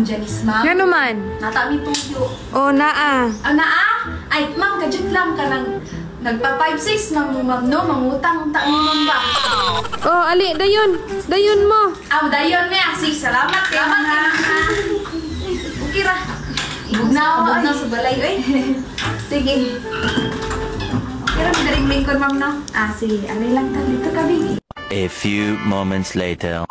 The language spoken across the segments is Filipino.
Janice, ma'am. Nga naman. Natami tuyo. Oh, naa. Naa? Ay, ma'am, kadyan lang ka lang. Nagpa 5-6 na mo, ma'am, no? Mangutang, ta mo, ma'am ba? Oh, ali, dayon. Dayon mo. Dayon, me. Sige, salamat kayo, ha. Okay ra. Ibog na sa balay, eh. Sige. Okay ra, madaling lingkod, ma'am, no? Sige. Alay lang ta. Dito ka, baby. A few moments later.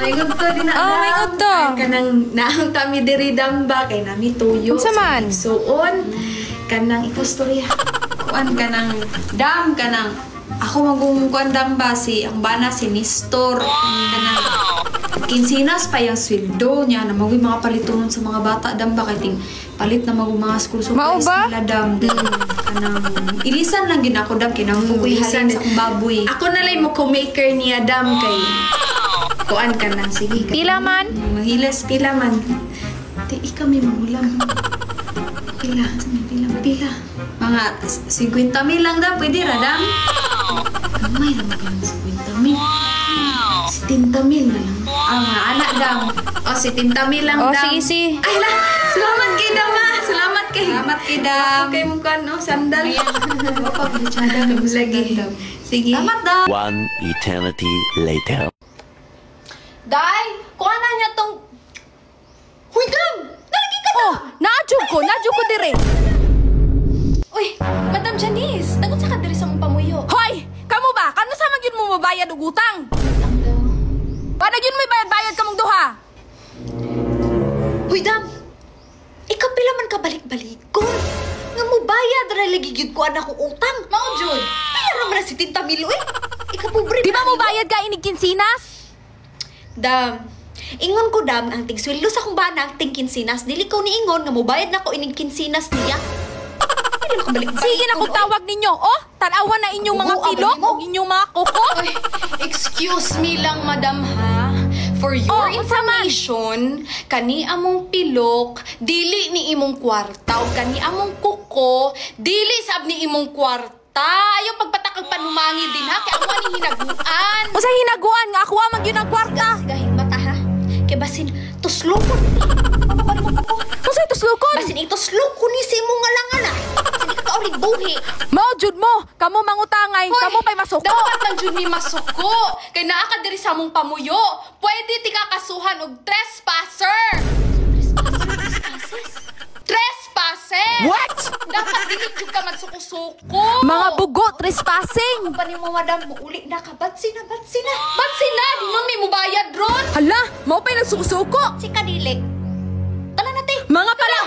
May ngudto din na. Oh, may ngudto. Kanang naang kami diri damba kay nami tuyo. Unsa man? Suon kanang ikustorya. Kuan kanang dam kanang ako magungkuan damba si ang bana si Nestor. Kanang kinsinas pa yung sweldo niya na magoy mga palitunon sa mga bata damba kay ting palit na mga school supplies nila dam. Kanang ilisan lang gid ako dam kinang kukuihan sa akong baboy. Ako na lang mo co-maker niya dam kay kuan ka na, sige. Pila man? Mahilas, pila man. Ikaw may magulang. Pila. Mga 50 mil lang daw, pwede ra, dam? Kamay lang mag 50 mil. 70 mil na lang. Mga anak, dam. 70 mil lang, dam. Sige. Ay, la! Salamat kay dam, ha! Salamat kay dam. Okay mo ka, no? Sandal. Wapag-chada ka lagi. Sige. Salamat, dam. One eternity later. Day, kuha na niya tong... Huy, dam! Nalagi ka na! Oh, naadyo ko dire. Uy, Madam Janice, nagun sa ka diri sa mong pamuyo. Hoy, kamo ba? Kano sa magyud mo mabayad og utang? Para yun may bayad-bayad kamong duha. Huy, dam! Ikaw pila man ka balik-balik ko. Nga mo bayad, lagi gyud ko anak kong utang. Mao jud. Pila ra man na si Tinta Milo, eh. Ikaw pobre. Di ba mo bayad ka inig kinsinas? Dam, ingon ko dam ang tigsweldo sa kong bana ang tingkinsinas. Dili ko ni ingon nga mobayad na ko ining kinsinas niya. Dili na ko balik-balik. Sige na kung tawag ninyo. Oh, tanawan na inyong mga pilok o inyong mga kuko. Uy, excuse me lang, madam, ha? For your information, kani among pilok, dili ni imong kwarta, o kani among kuko, dili sab ni imong kwarta. Ayaw pagpatakag panumangi din, ha? Kaya ako ni hinaguan. O sa hinaguan nga, ako amang yun ang kwarta. Sigahin mata, ha? Kaya basin, tuslukon. O sa ituslukon. Basin ituslukon ni si imong ngalangan, ha? Hindi ka kaulig buhi. Mao jud mo, kamo mangutangay, kamo pay masuko. Dapat lang jud mi masuko. Kay naa ka diri sa among pamuyo. Pwede ti kakasuhan og trespasser. Trespasser! What? Dapat dili jud ka magsuko-suko. Mga bugo, trespassing. Pa ni mo, madam, uli na ka. Ba't sina? Ba't sila? Di mo mi mubayad ron? Hala, mao pay nagsuko-suko. Si Kadili. Tala natin. Mga pala